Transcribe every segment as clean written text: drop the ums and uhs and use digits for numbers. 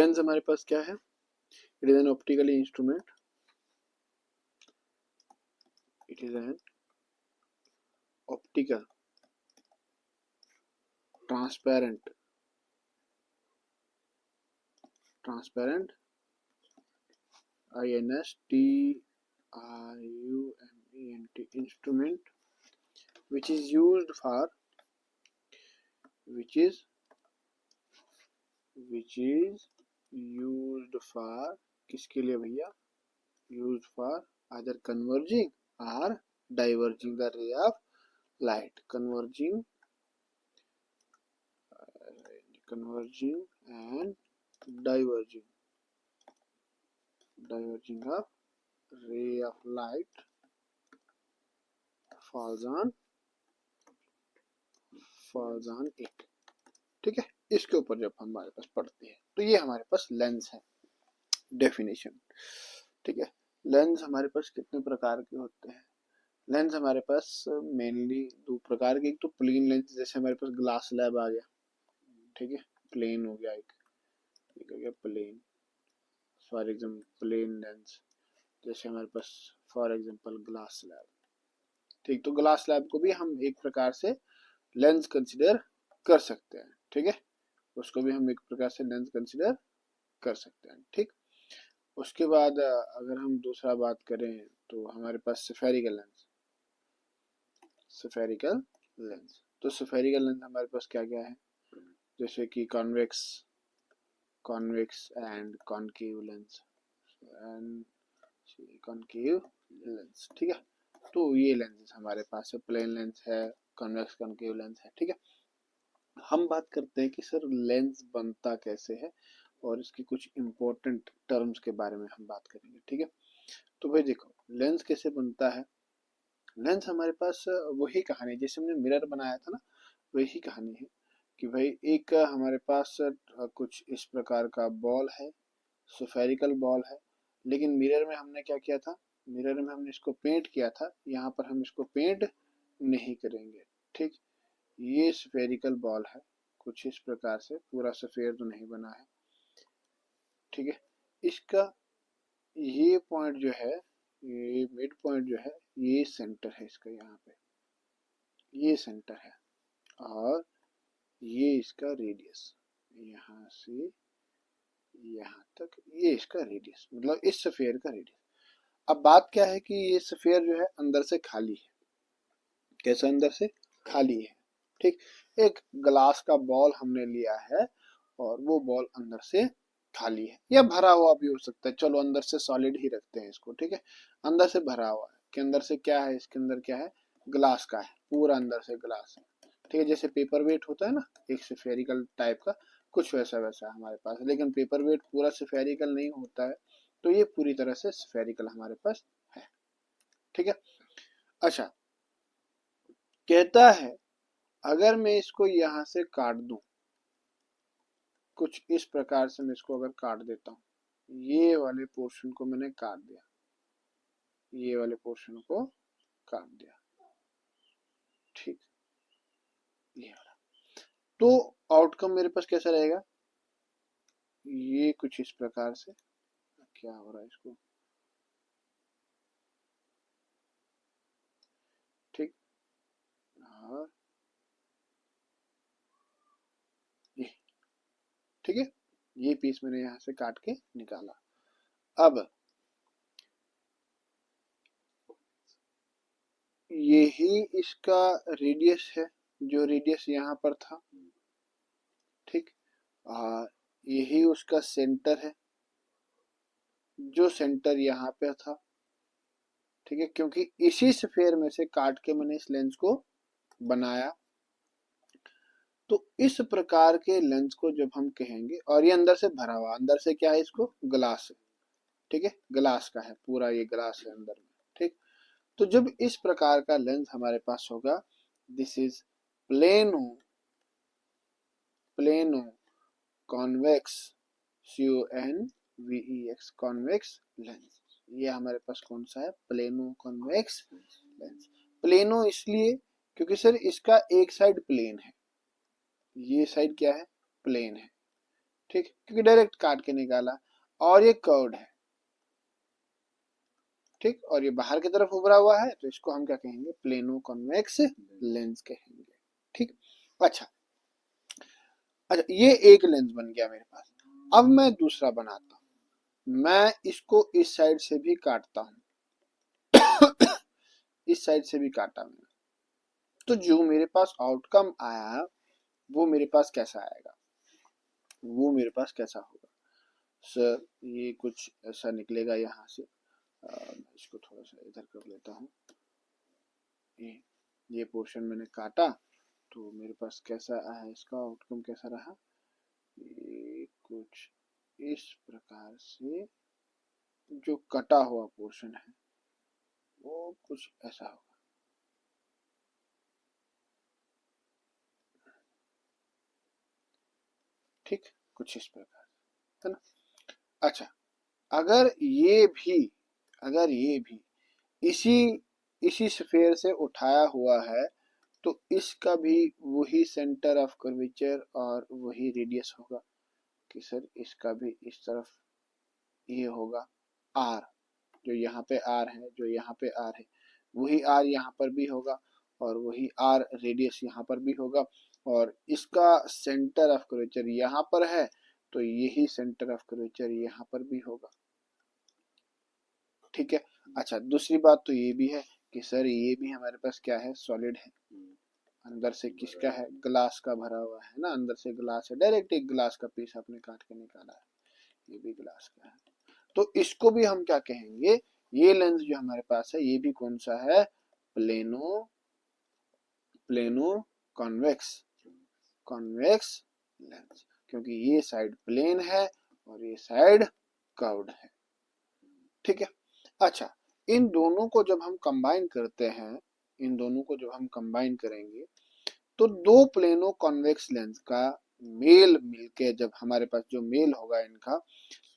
Lens हमारे पास क्या है? It is an optical instrument, it is an optical transparent INSTRUMENT instrument which is used for किसके लिए भैया? used for either converging or diverging the ray of light, converging and diverging of ray of light falls on it। ठीक है, इसके ऊपर जब हमारे पास पढ़ते हैं तो ये हमारे पास लेंस है। डेफिनेशन, ठीक है। लेंस हमारे पास कितने प्रकार के होते हैं? लेंस हमारे पास मेनली दो प्रकार के, एक तो प्लेन लेंस, जैसे हमारे पास ग्लास स्लैब आ गया, ठीक है, प्लेन हो गया, एक हो गया plane, for example plane lens, जैसे हमारे पास फॉर एग्जाम्पल ग्लास स्लैब। ठीक, तो ग्लास स्लैब को भी हम एक प्रकार से लेंस कंसिडर कर सकते हैं, ठीक है, उसको भी हम एक प्रकार से लेंस कंसिडर कर सकते हैं। ठीक, उसके बाद अगर हम दूसरा बात करें तो हमारे पास स्फेरिकल लेंस। तो स्फेरिकल लेंस हमारे पास क्या क्या है? जैसे कि कॉन्वेक्स एंड कॉनकेव लेंस ठीक है। तो ये लेंसेज हमारे पास है, प्लेन लेंस है, कॉन्वेक्स कॉनकेव लेंस है। ठीक है, हम बात करते हैं कि सर लेंस बनता कैसे है और इसकी कुछ इंपॉर्टेंट टर्म्स के बारे में हम बात करेंगे। ठीक है, तो भाई देखो लेंस कैसे बनता है। लेंस हमारे पास वही कहानी, जैसे हमने मिरर बनाया था ना, वही कहानी है कि भाई एक हमारे पास कुछ इस प्रकार का बॉल है, स्फेरिकल बॉल है, लेकिन मिरर में हमने क्या किया था? मिरर में हमने इसको पेंट किया था, यहाँ पर हम इसको पेंट नहीं करेंगे। ठीक, ये स्फेरिकल बॉल है, कुछ इस प्रकार से, पूरा सफेद तो नहीं बना है। ठीक है, इसका ये पॉइंट जो है, ये मिड पॉइंट जो है, ये सेंटर है इसका, यहाँ पे ये सेंटर है, और ये इसका रेडियस, यहाँ से यहाँ तक ये इसका रेडियस, मतलब इस स्फीयर का रेडियस। अब बात क्या है कि ये स्फीयर जो है अंदर से खाली है। कैसा? अंदर से खाली है। ठीक, एक ग्लास का बॉल हमने लिया है और वो बॉल अंदर से खाली है, या भरा हुआ भी हो सकता है, चलो अंदर से सॉलिड ही रखते हैं इसको। ठीक है, अंदर से भरा हुआ है, कि अंदर से क्या है, इसके अंदर क्या है? ग्लास का है, पूरा अंदर से ग्लास है। ठीक है, जैसे पेपर वेट होता है ना, एक स्फेरिकल टाइप का, कुछ वैसा वैसा हमारे पास, लेकिन पेपर वेट पूरा स्फेरिकल नहीं होता है, तो ये पूरी तरह से स्फेरिकल हमारे पास है। ठीक है, अच्छा, कहता है अगर मैं इसको यहां से काट दूं, कुछ इस प्रकार से मैं इसको अगर काट देता हूं, ये वाले पोर्शन को मैंने काट दिया, ये वाले पोर्शन को काट दिया, ठीक, ये वाला, तो आउटकम मेरे पास कैसा रहेगा? ये कुछ इस प्रकार से, क्या हो रहा है इसको, ठीक, और ये, ठीक है, ये पीस मैंने यहां से काट के निकाला। अब यही इसका रेडियस है, जो रेडियस यहाँ पर था। ठीक, यही उसका सेंटर है, जो सेंटर यहाँ पे था। ठीक है, क्योंकि इसी स्फीयर में से काट के मैंने इस लेंस को बनाया, तो इस प्रकार के लेंस को जब हम कहेंगे, और ये अंदर से भरा हुआ, अंदर से क्या है, इसको ग्लास है। ठीक है, ग्लास का है पूरा, ये ग्लास है अंदर में। ठीक, तो जब इस प्रकार का लेंस हमारे पास होगा, this is plano convex, CONVEX convex lens. ये हमारे पास कौन सा है? Plano convex lens. प्लेनो इसलिए क्योंकि सर इसका एक साइड प्लेन है, ये साइड क्या है? प्लेन है, ठीक, क्योंकि डायरेक्ट काट के निकाला, और ये कर्व्ड है, ठीक, और ये बाहर की तरफ उभरा हुआ है, तो इसको हम क्या कहेंगे, प्लेनो कॉन्वेक्स लेंस कहेंगे, ठीक। अच्छा, अच्छा ये एक लेंस बन गया मेरे पास। अब मैं दूसरा बनाता हूं, मैं इसको इस साइड से भी काटता हूं, इस साइड से भी काटा मैंने, तो जो मेरे पास आउटकम आया वो मेरे पास कैसा आएगा, वो मेरे पास कैसा होगा सर, ये कुछ ऐसा निकलेगा यहाँ से। इसको थोड़ा सा इधर कर लेता हूँ, ये पोर्शन मैंने काटा, तो मेरे पास कैसा आया, इसका आउटकम कैसा रहा, ये कुछ इस प्रकार से, जो कटा हुआ पोर्शन है वो कुछ ऐसा होगा, ठीक, कुछ इस प्रकार है ना। अच्छा, अगर ये भी, अगर ये भी इसी इसी स्फेयर से उठाया हुआ है, तो इसका भी वही सेंटर ऑफ कर्वेचर और वही रेडियस होगा, कि सर इसका भी इस तरफ ये होगा आर, जो यहाँ पे आर है, जो यहाँ पे आर है, वही आर यहाँ पर भी होगा, और वही आर रेडियस यहाँ पर भी होगा, और इसका सेंटर ऑफ कर्वेचर यहाँ पर है, तो यही सेंटर ऑफ कर्वेचर यहाँ पर भी होगा, ठीक है। अच्छा, दूसरी बात तो ये भी है कि सर ये भी हमारे पास क्या है, सॉलिड है, अंदर से किसका है, ग्लास का भरा हुआ है ना, अंदर से ग्लास है, डायरेक्ट एक ग्लास का पीस आपने काट के निकाला है, ये भी ग्लास का है, तो इसको भी हम क्या कहेंगे, ये लेंस जो हमारे पास है ये भी कौन सा है, plano plano convex convex lens, क्योंकि ये साइड प्लेन है और ये साइड कर्व्ड है, ठीक है। अच्छा, इन दोनों को जब हम कंबाइन करते हैं, इन दोनों को जब हम कंबाइन करेंगे, तो दो प्लेनो कॉन्वेक्स लेंस का मेल मिलके जब हमारे पास जो मेल होगा इनका,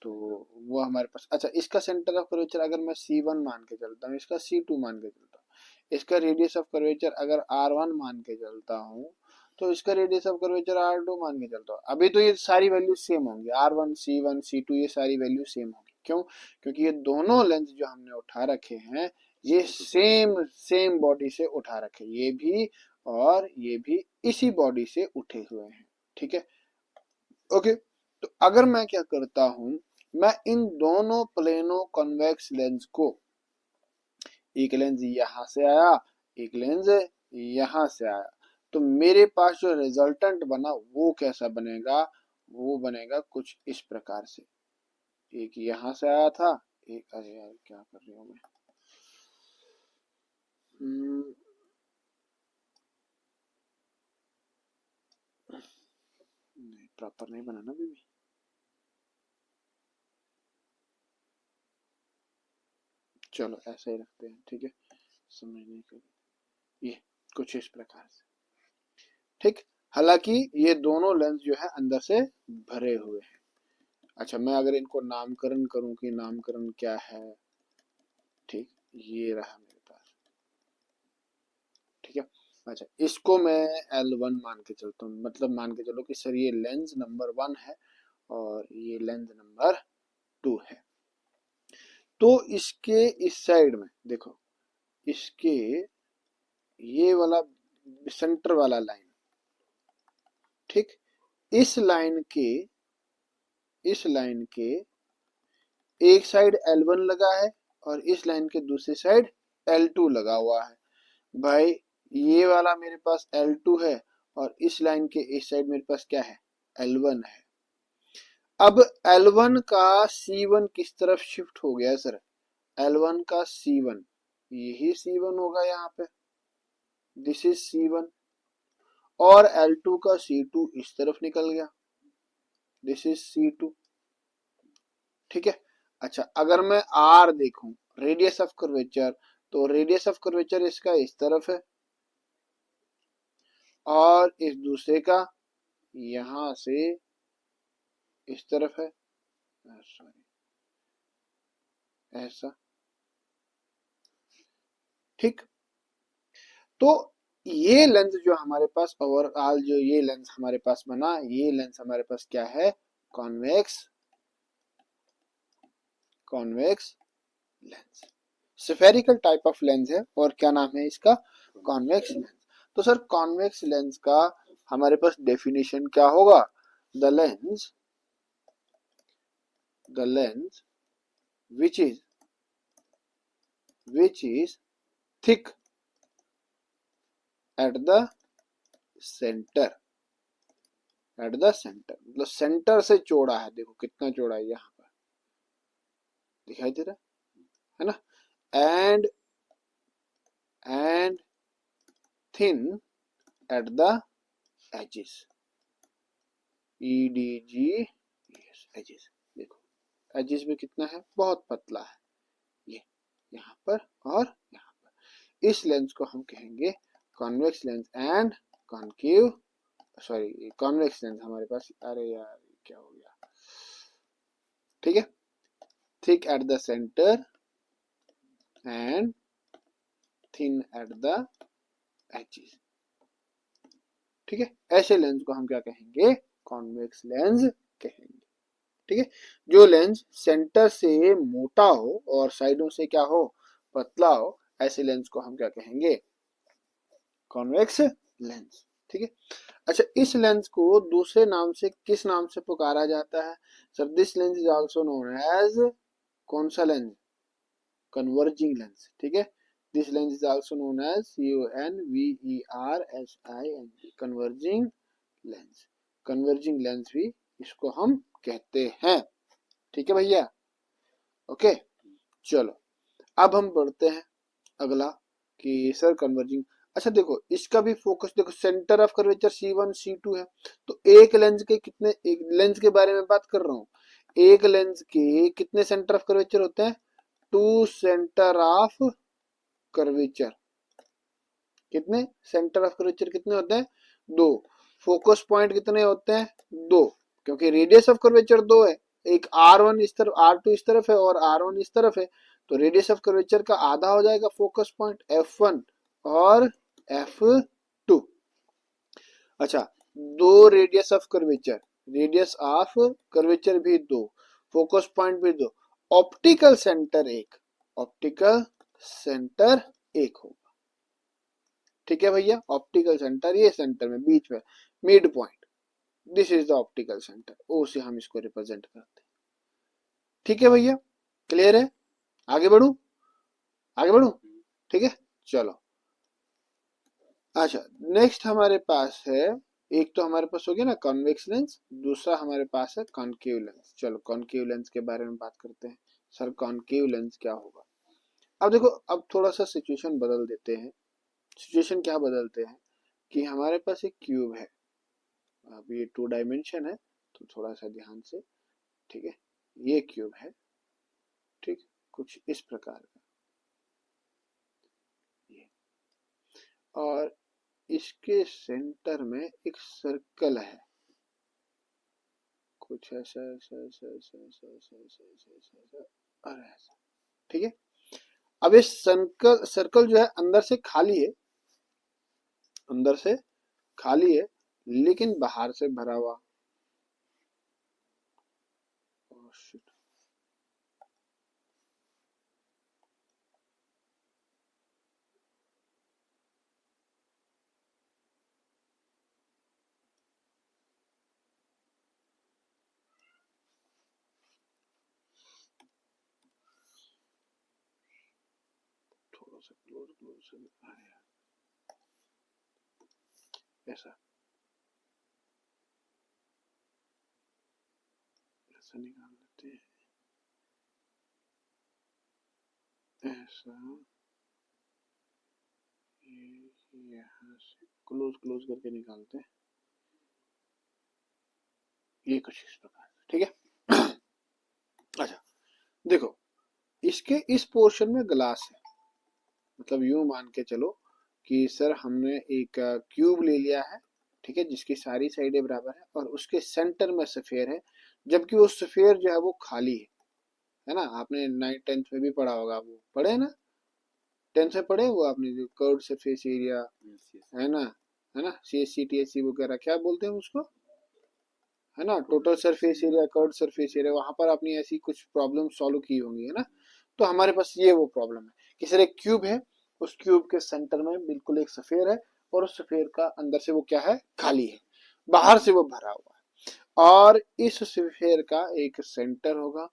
तो वो हमारे पास, अच्छा इसका सेंटर ऑफ कर्वेचर अगर मैं C1 मान के चलता हूँ, इसका C2 मान के चलता हूँ, इसका रेडियस ऑफ कर्वेचर अगर R1 मान के चलता हूँ, तो इसका रेडियस ऑफ कर्वेचर R2 मान के चलता हूँ, अभी तो ये सारी वैल्यू सेम होंगी, R1 C1 C2 ये सारी वैल्यू सेम होंगी, क्यों, क्योंकि ये दोनों लेंस जो हमने उठा रखे हैं ये सेम सेम बॉडी से उठा रखे, ये भी और ये भी इसी बॉडी से उठे हुए हैं, ठीक है, ओके। तो अगर मैं क्या करता हूं, मैं इन दोनों प्लेनो कॉन्वेक्स लेंस को, एक लेंस यहां से आया, एक लेंस यहां से आया, तो मेरे पास जो रिजल्टेंट बना वो कैसा बनेगा, वो बनेगा कुछ इस प्रकार से, एक यहां से आया था, एक, अरे यार क्या कर रही हूँ मैं, नहीं प्रॉपर नहीं बना ना बीबी, चलो ऐसे ही रखते हैं, ठीक है, समझने के लिए, ये कुछ इस प्रकार से, ठीक। हालांकि ये दोनों लेंस जो है अंदर से भरे हुए हैं। अच्छा, मैं अगर इनको नामकरण करूं कि नामकरण क्या है, ठीक, ये रहा मेरे पास, ठीक है। अच्छा, इसको मैं L1 मान के चलता हूँ, मतलब मान के चलो कि सर ये लेंस नंबर 1 है और ये लेंस नंबर 2 है, तो इसके इस साइड में देखो, इसके ये वाला सेंटर वाला लाइन, ठीक, इस लाइन के, इस लाइन के एक साइड L1 लगा है और इस लाइन के दूसरी साइड L2 लगा हुआ है, भाई ये वाला मेरे पास L2 है और इस लाइन के इस साइड मेरे पास क्या है, L1 है। अब L1 का C1 किस तरफ शिफ्ट हो गया सर, L1 का C1, यही C1 होगा यहाँ पे, दिस इज C1, और L2 का C2 इस तरफ निकल गया, दिस इज C2, ठीक है। अच्छा, अगर मैं R देखूं, रेडियस ऑफ कर्वेचर, तो रेडियस ऑफ कर्वेचर इसका इस तरफ है और इस दूसरे का यहां से इस तरफ है, सॉरी ऐसा, ठीक। तो ये लेंस जो हमारे पास ओवरऑल, जो ये लेंस हमारे पास बना, ये लेंस हमारे पास क्या है, convex lens. Spherical type of lens है और क्या नाम है इसका, कॉन्वेक्स लेंस। तो सर कॉन्वेक्स लेंस का हमारे पास डेफिनेशन क्या होगा, the lens which is thick at the center, मतलब सेंटर से चौड़ा है, देखो कितना चौड़ा है यहाँ पर दिखाई दे रहा है ना, and thin at the edges, edges, देखो एजेस में कितना है, बहुत पतला है ये यहाँ पर और यहाँ पर। इस लेंस को हम कहेंगे convex lens and concave, sorry convex lens हमारे पास, अरे यार क्या हो गया, ठीक है, thick at the centre and thin at the edges, ठीक है। ऐसे लेंस को हम क्या कहेंगे, कॉन्वेक्स लेंस कहेंगे, ठीक है। जो लेंस सेंटर से मोटा हो और साइडों से क्या हो, पतला हो, ऐसे लेंस को हम क्या कहेंगे, कॉन्वेक्स लेंस, ठीक है। अच्छा, इस लेंस को दूसरे नाम से किस नाम से पुकारा जाता है, sir this lens is also known as, कौन सा लेंस, कन्वर्जिंग लेंस, ठीक है। This lens is also known as CONVERSING, converging lens, converging lens भी इसको हम कहते हैं, ठीक है भैया, ओके। चलो अब हम बढ़ते हैं अगला कि सर कन्वर्जिंग, अच्छा देखो इसका भी फोकस देखो, centre of curvature C1 C2 है, तो एक लेंस के कितने, एक लेंस के बारे में बात कर रहा हूँ, एक लेंस के कितने सेंटर ऑफ कर्वेचर होते हैं, 2 सेंटर ऑफ कर्वेचर, कितने सेंटर ऑफ कर्वेचर कितने होते हैं, 2। फोकस पॉइंट कितने होते हैं, 2, क्योंकि रेडियस ऑफ कर्वेचर 2 है, एक R1 इस तरफ, R2 इस तरफ है और R1 इस तरफ है, तो रेडियस ऑफ कर्वेचर का आधा हो जाएगा फोकस पॉइंट F1 और F2। अच्छा, 2 radius of curvature, radius of curvature भी 2, फोकस पॉइंट भी 2, ऑप्टिकल सेंटर 1, ऑप्टिकल सेंटर 1 होगा, ठीक है भैया। ऑप्टिकल सेंटर ये सेंटर में बीच में mid point, this is the optical centre, O से हम इसको रिप्रेजेंट करते हैं, ठीक है भैया, क्लियर है, आगे बढ़ू, ठीक है, चलो। अच्छा, नेक्स्ट हमारे पास है, एक तो हमारे पास हो गया ना कॉन्वेक्स लेंस, दूसरा हमारे पास है कॉनकेव लेंस। चलो कॉनकेव लेंस के बारे में बात करते हैं, सर कॉनकेव लेंस क्या होगा। अब देखो, अब थोड़ा सा सिचुएशन बदल देते हैं, सिचुएशन क्या बदलते हैं कि हमारे पास एक क्यूब है, अब ये 2 डायमेंशन है तो थोड़ा सा ध्यान से, ठीक है, ये क्यूब है, ठीक, कुछ इस प्रकार का ये, और इसके सेंटर में एक सर्कल है, कुछ ऐसा ऐसा ऐसा ऐसा ऐसा ऐसा ऐसा ऐसा ऐसा ऐसा और ऐसा, ठीक है। अब ये सर्कल जो है अंदर से खाली है, अंदर से खाली है लेकिन बाहर से भरा हुआ, थोड़ा सा क्लोज से दिखाया ऐसा, ऐसा निकाल लेते हैं, ऐसा, यहाँ से क्लोज करके निकालते हैं, ये कुछ इस प्रकार, ठीक है। अच्छा देखो, इसके इस पोर्शन में ग्लास है, मतलब यूं मान के चलो कि सर हमने एक क्यूब ले लिया है, ठीक है, जिसकी सारी साइडें बराबर है और उसके सेंटर में सफेयर है, जबकि वो सफेयर जो है वो खाली है ना। आपने 9th 10th में भी पढ़ा होगा, वो पढ़े ना, 10th में पढ़े वो आपने, जो कर्व सरफेस एरिया है ना, है ना, CSC TSC वगैरह क्या बोलते हैं उसको, है ना, total surface area, curved surface area, वहां पर आपने ऐसी कुछ प्रॉब्लम सॉल्व की होंगी, है ना। तो हमारे पास ये वो प्रॉब्लम है कि सर एक क्यूब है, उस क्यूब के सेंटर में बिल्कुल एक सफेयर है, और उस सफेयर का अंदर से वो क्या है, खाली है, बाहर से वो भरा हुआ है, और इस सफेयर का एक सेंटर होगा,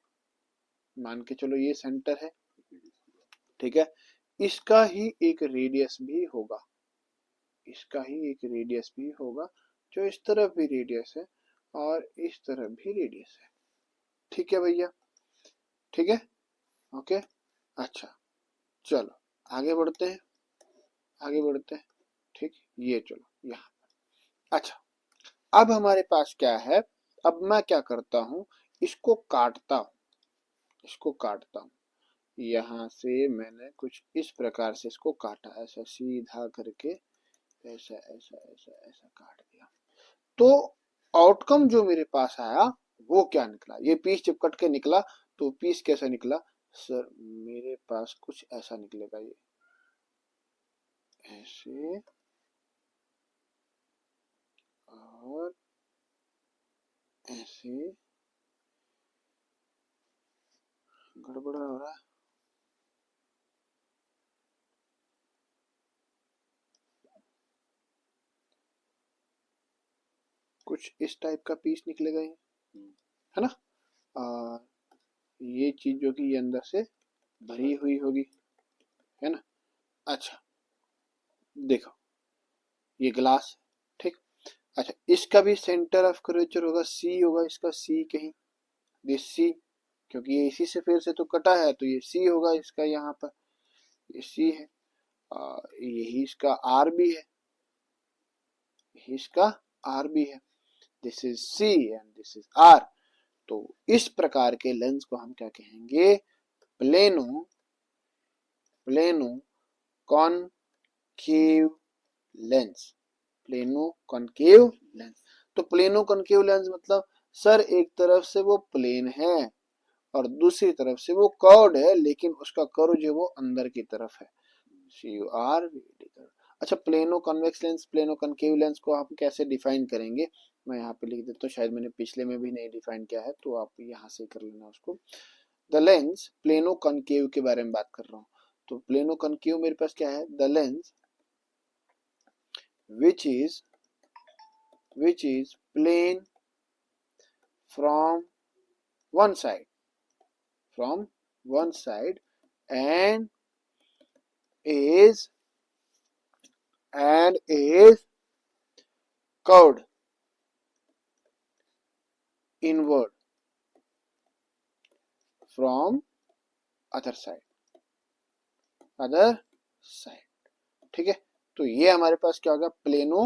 मान के चलो ये सेंटर है, ठीक है, इसका ही एक रेडियस भी होगा, इसका ही एक रेडियस भी होगा, जो इस तरफ भी रेडियस है और इस तरफ भी रेडियस है। ठीक है भैया, ठीक है, ओके। अच्छा, चलो आगे बढ़ते हैं, आगे बढ़ते हैं, ठीक, ये चलो यहाँ। अच्छा, अब हमारे पास क्या है, अब मैं क्या करता हूं, इसको काटता हूं, इसको काटता हूं, यहाँ से मैंने कुछ इस प्रकार से इसको काटा, ऐसा सीधा करके, ऐसा ऐसा ऐसा ऐसा काट दिया, तो आउटकम जो मेरे पास आया वो क्या निकला, ये पीस जब कट के निकला तो पीस कैसा निकला, सर मेरे पास कुछ ऐसा निकलेगा, ये ऐसे और ऐसे, गड़बड़ा हो रहा है, कुछ इस टाइप का पीस निकलेगा ये, है ना। और ये चीज जो कि ये अंदर से भरी हुई होगी, है ना। अच्छा, देखो ये ग्लास, ठीक। अच्छा, इसका भी सेंटर ऑफ कर्वेचर होगा, सी होगा, इसका सी कहीं, दिस सी, क्योंकि ये इसी से फिर से तो कटा है, तो ये सी होगा इसका, यहाँ पर ये सी है, यही इसका आर भी है, यही इसका आर भी है, this is C and this is R. तो इस प्रकार के लेंस को हम क्या कहेंगे, plano, plano concave lens, plano concave lens. तो प्लेनो कॉनकेव लेंस मतलब सर एक तरफ से वो प्लेन है और दूसरी तरफ से वो कर्व्ड है, लेकिन उसका कर्व जो वो अंदर की तरफ है, सी यू आर। अच्छा, plano convex lens, plano concave lens को आप कैसे डिफाइन करेंगे, मैं यहाँ पे लिख देता हूँ, शायद मैंने पिछले में भी नहीं डिफाइन किया है, तो आप यहाँ से कर लेना उसको। द लेंस, प्लेनो कॉनकेव के बारे में बात कर रहा हूँ, तो प्लेनो कॉनकेव मेरे पास क्या है, the lens which is plane from one side, from one side, and is curved inward from other side, other side, ठीक है। तो ये हमारे पास क्या होगा, प्लेनो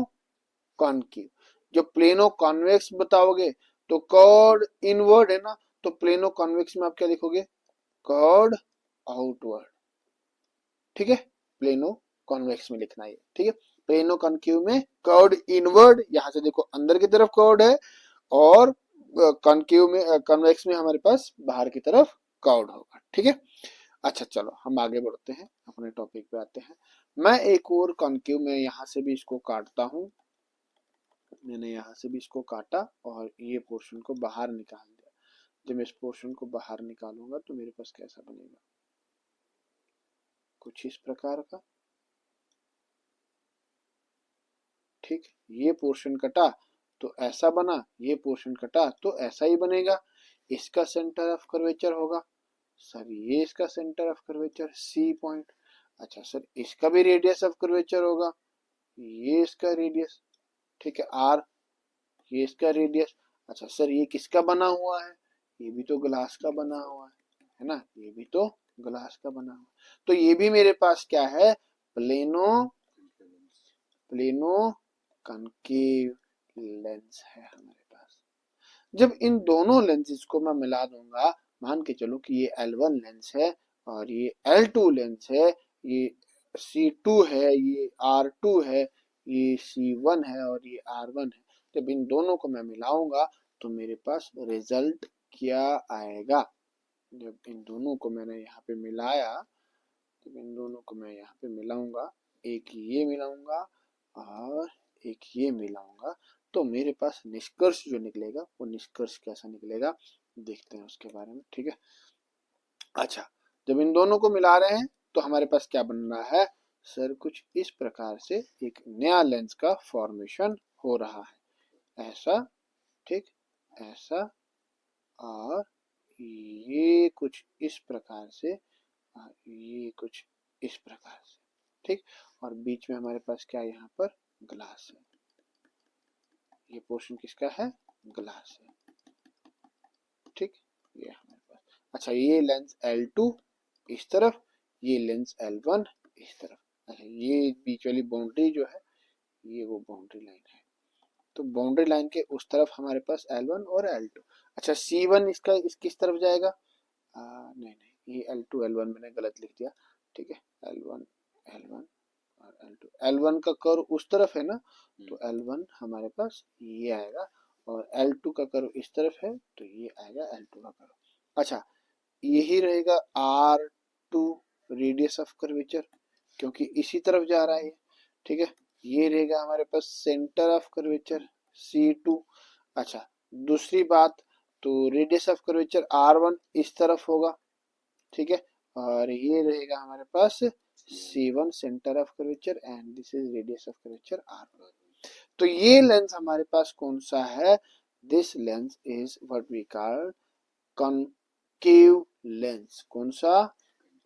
कॉनकेव। जो प्लेनो कॉन्वेक्स बताओगे तो कर्व्ड इनवर्ड है ना, तो प्लेनो कॉन्वेक्स में आप क्या लिखोगे, कर्व्ड आउटवर्ड, ठीक है, प्लेनो कॉन्वेक्स में लिखना है, ठीक है। प्लेनो कॉन्केव में कर्व्ड इनवर्ड, यहां से देखो अंदर की तरफ कर्व्ड है, और कॉन्केव में, कॉन्वेक्स में हमारे पास बाहर की तरफ कर्व्ड होगा, ठीक है। अच्छा चलो हम आगे बढ़ते हैं, अपने टॉपिक पे आते हैं। मैं एक और कॉन्केव में यहाँ से भी इसको काटता हूँ, मैंने यहाँ से भी इसको काटा और ये पोर्शन को बाहर निकाल दिया। जब मैं इस पोर्शन को बाहर निकालूंगा तो मेरे पास कैसा बनेगा, कुछ इस प्रकार का, ठीक। ये पोर्शन कटा तो ऐसा बना, ये पोर्शन कटा तो ऐसा ही बनेगा। इसका सेंटर ऑफ कर्वेचर होगा सर, ये इसका centre of curvature C point. अच्छा सर, इसका भी रेडियस ऑफ कर्वेचर होगा, ये इसका रेडियस, ठीक है, आर, ये इसका रेडियस। अच्छा सर, ये किसका बना हुआ है, ये भी तो ग्लास का बना हुआ है ना, ये भी तो ग्लास का बना हुआ, तो ये भी मेरे पास क्या है, प्लेनो, प्लेनो कॉनकेव लेंस है हमारे पास। जब इन दोनों लेंसेज को मैं मिला दूंगा, मान के चलो कि ये L1 लेंस है और ये L2 लेंस है, ये C2 है, ये R2 है, ये C1 है और ये R1 है, जब इन दोनों को मैं मिलाऊंगा तो मेरे पास रिजल्ट क्या आएगा, जब इन दोनों को मैंने यहाँ पे मिलाया, जब इन दोनों को मैं यहाँ पे मिलाऊंगा, एक ये मिलाऊंगा और एक ये मिलाऊंगा, तो मेरे पास निष्कर्ष जो निकलेगा वो निष्कर्ष कैसा निकलेगा देखते हैं उसके बारे में, ठीक है। अच्छा, जब इन दोनों को मिला रहे हैं तो हमारे पास क्या बन रहा है सर, कुछ इस प्रकार से एक नया लेंस का फॉर्मेशन हो रहा है, ऐसा, ठीक, ऐसा, और ये कुछ इस प्रकार से, ये कुछ इस प्रकार से, ठीक। और बीच में हमारे पास क्या है, यहाँ पर ग्लास है, ये पोर्शन किसका है, ग्लास है, ठीक, ये हमारे पास। अच्छा, ये लेंस L2 इस तरफ, ये लेंस L1 इस तरफ। अच्छा, ये बीच वाली बाउंड्री जो है ये वो बाउंड्री लाइन है, तो बाउंड्री लाइन के उस तरफ हमारे पास L1 और L2। अच्छा, C1 इसका इस किस तरफ जाएगा, नहीं नहीं, ये L2 L1 मैंने गलत लिख दिया, ठीक है, L1 L1 और L2, L1 का कर्व उस तरफ है ना, तो L1 हमारे पास ये आएगा, और L2 का कर्व इस तरफ है तो ये आएगा L2 का कर्व। अच्छा, यही रहेगा R2 रेडियस ऑफ कर्वेचर, क्योंकि इसी तरफ जा रहा है, ठीक है। ये रहेगा हमारे पास सेंटर ऑफ कर्वेचर C2। अच्छा, दूसरी बात, तो रेडियस ऑफ कर्वेचर R1 इस तरफ होगा, ठीक है, और ये रहेगा हमारे पास C1 centre of curvature, and this is radius of curvature R1। तो ये लेंस हमारे पास कौन सा है, this lens is what we call concave lens. कौन सा,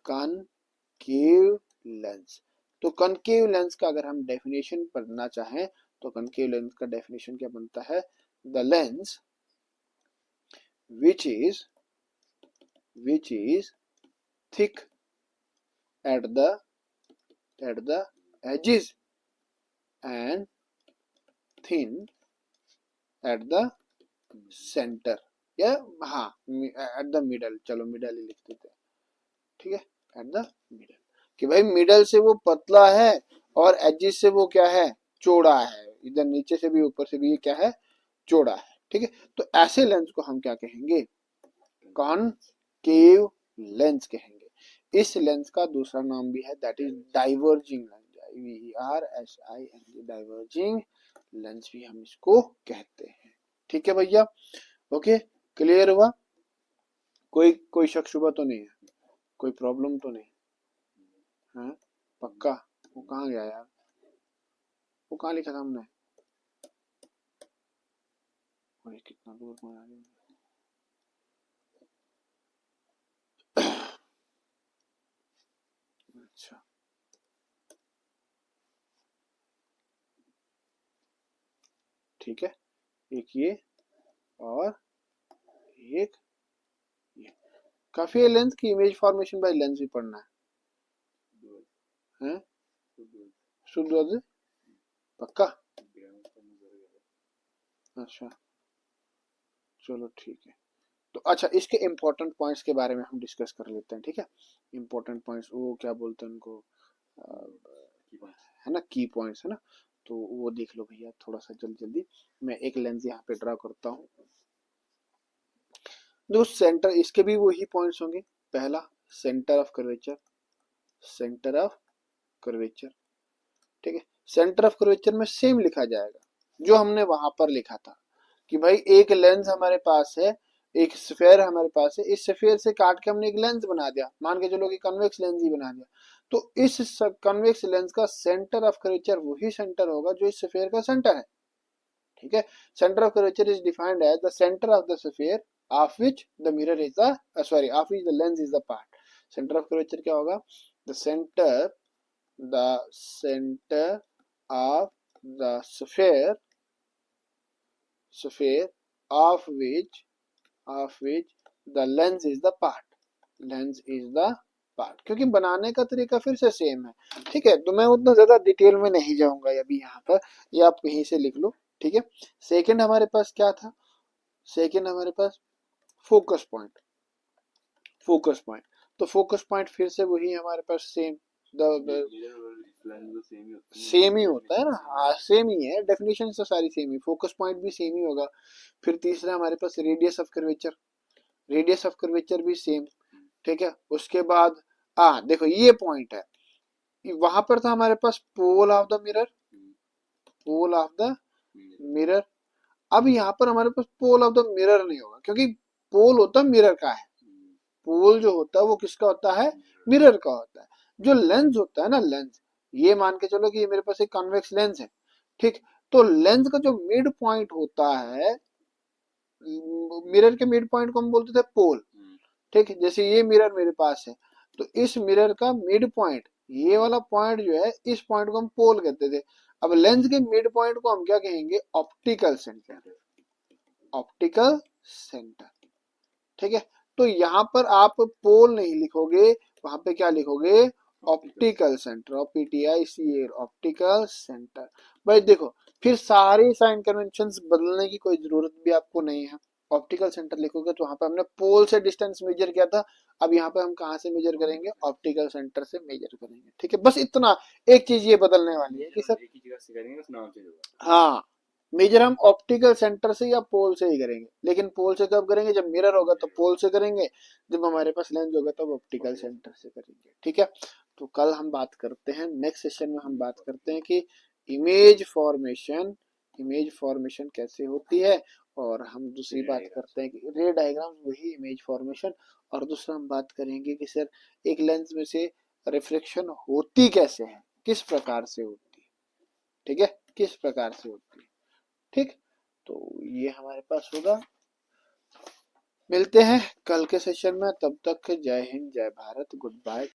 कॉनकेव लेंस। तो कॉनकेव लेंस का अगर हम डेफिनेशन पढ़ना चाहें तो कॉनकेव लेंस का डेफिनेशन क्या बनता है, the lens which is thick at the edges and thin at the center, या हाँ एट द मिडल, चलो मिडल ही लिख देते हैं, ठीक है, एट द मिडल, कि भाई मिडल से वो पतला है और एजिस से वो क्या है, चौड़ा है, इधर नीचे से भी ऊपर से भी ये क्या है, चौड़ा है, ठीक है। तो ऐसे लेंस को हम क्या कहेंगे, कॉनकेव लेंस कहेंगे। इस लेंस का दूसरा नाम भी है, that is diverging lens, DIVERSING, diverging lens भी हम इसको कहते हैं, ठीक है भैया। ओके, क्लियर हुआ, कोई शक शुबा तो नहीं है, कोई प्रॉब्लम तो नहीं है, पक्का। वो कहाँ गया यार, वो कहाँ लिखा था हमने, कितना दूर बना रही अच्छा, ठीक है, एक ये और एक ये, काफी है लेंस की इमेज फॉर्मेशन बाय लेंस भी पढ़ना है, शुद्ध पक्का, अच्छा चलो ठीक है। तो अच्छा, इसके इम्पोर्टेंट पॉइंट्स के बारे में हम डिस्कस कर लेते हैं, ठीक है। इम्पोर्टेंट पॉइंट्स वो क्या बोलते हैं उनको, है ना, की पॉइंट्स है ना, तो वो देख लो भैया थोड़ा सा जल्दी जल्दी। मैं एक लेंस यहाँ पे ड्रा करता हूँ, दो सेंटर, इसके भी वही पॉइंट्स होंगे। पहला centre of curvature, centre of curvature, ठीक है। सेंटर ऑफ कर्वेचर में सेम लिखा जाएगा जो हमने वहां पर लिखा था, कि भाई एक लेंस हमारे पास है, एक स्फेयर हमारे पास है, इस स्फेयर से काट के हमने एक लेंस बना दिया, मान के चलो कि कन्वेक्स लेंस ही बना दिया, तो इस कन्वेक्स लेंस का सेंटर ऑफ कर्वेचर वही सेंटर होगा जो इस स्फेयर का सेंटर है, ठीक है। Centre of curvature is defined as the centre of the sphere of which the mirror is the sorry of which the lens is the part. Centre of curvature क्या होगा, the centre of the sphere of which the lens is the part, lens is the part, क्योंकि बनाने का तरीका फिर से same है, ठीक है। तो मैं उतना ज्यादा डिटेल में नहीं जाऊंगा अभी यहाँ पर, ये आप यहीं से लिख लो, ठीक है। सेकंड हमारे पास क्या था, सेकंड हमारे पास फोकस पॉइंट, फोकस पॉइंट, तो फोकस पॉइंट फिर से वही हमारे पास सेम सेम ही होता है ना, हाँ सेम ही है, डेफिनेशन तो सारी सेम ही, फोकस पॉइंट भी सेम ही होगा। फिर तीसरा हमारे पास radius of curvature, radius of curvature भी सेम, ठीक है। उसके बाद देखो ये पॉइंट है, वहां पर था हमारे पास pole of the mirror, pole of the mirror, अब यहाँ पर हमारे पास पोल ऑफ द मिरर नहीं होगा, क्योंकि पोल होता मिरर का है, पोल जो होता है वो किसका होता है, मिरर का होता है। जो लेंस होता है ना, लेंस, ये मान के चलो कि ये मेरे पास एक कॉन्वेक्स लेंस है, ठीक। तो लेंस का जो मिड पॉइंट होता है, मिरर के मिड पॉइंट को हम बोलते थे पोल, ठीक। जैसे ये मिरर मेरे पास है, तो इस मिरर का मिड पॉइंट, ये वाला पॉइंट जो है, इस पॉइंट को हम पोल कहते थे। अब लेंस के मिड पॉइंट को हम क्या कहेंगे, ऑप्टिकल सेंटर, ऑप्टिकल सेंटर, ठीक है। तो यहाँ पर आप पोल नहीं लिखोगे, वहां पे क्या लिखोगे, optical centre, OPTICAL, optical centre. भाई देखो, फिर सारे साइन कन्वेंशंस बदलने की कोई जरूरत भी आपको नहीं है। ऑप्टिकल सेंटर लिखोगे तो वहां पे हमने पोल से डिस्टेंस मेजर किया था, अब यहाँ पे हम कहाँ से मेजर करेंगे, ऑप्टिकल सेंटर से मेजर करेंगे, ठीक है। बस इतना, एक चीज ये बदलने वाली है कि सर, एक ही जगह से करेंगे, बस नाम चेंज होगा। हाँ, मेजर हम ऑप्टिकल सेंटर से या पोल से ही करेंगे, लेकिन पोल से कब करेंगे, जब मिरर होगा तो पोल से करेंगे, जब हमारे पास लेंस होगा तब ऑप्टिकल सेंटर से करेंगे, ठीक है। तो कल हम बात करते हैं, नेक्स्ट सेशन में हम बात करते हैं कि इमेज फॉर्मेशन, इमेज फॉर्मेशन कैसे होती है, और हम दूसरी बात करते हैं कि रे डायग्राम वही इमेज फॉर्मेशन, और दूसरा हम बात करेंगे कि सर एक लेंस में से रिफ्लेक्शन होती कैसे है, किस प्रकार से होती है, ठीक है, किस प्रकार से होती है, ठीक। तो ये हमारे पास होगा, मिलते हैं कल के सेशन में, तब तक जय हिंद जय भारत, गुड बाय।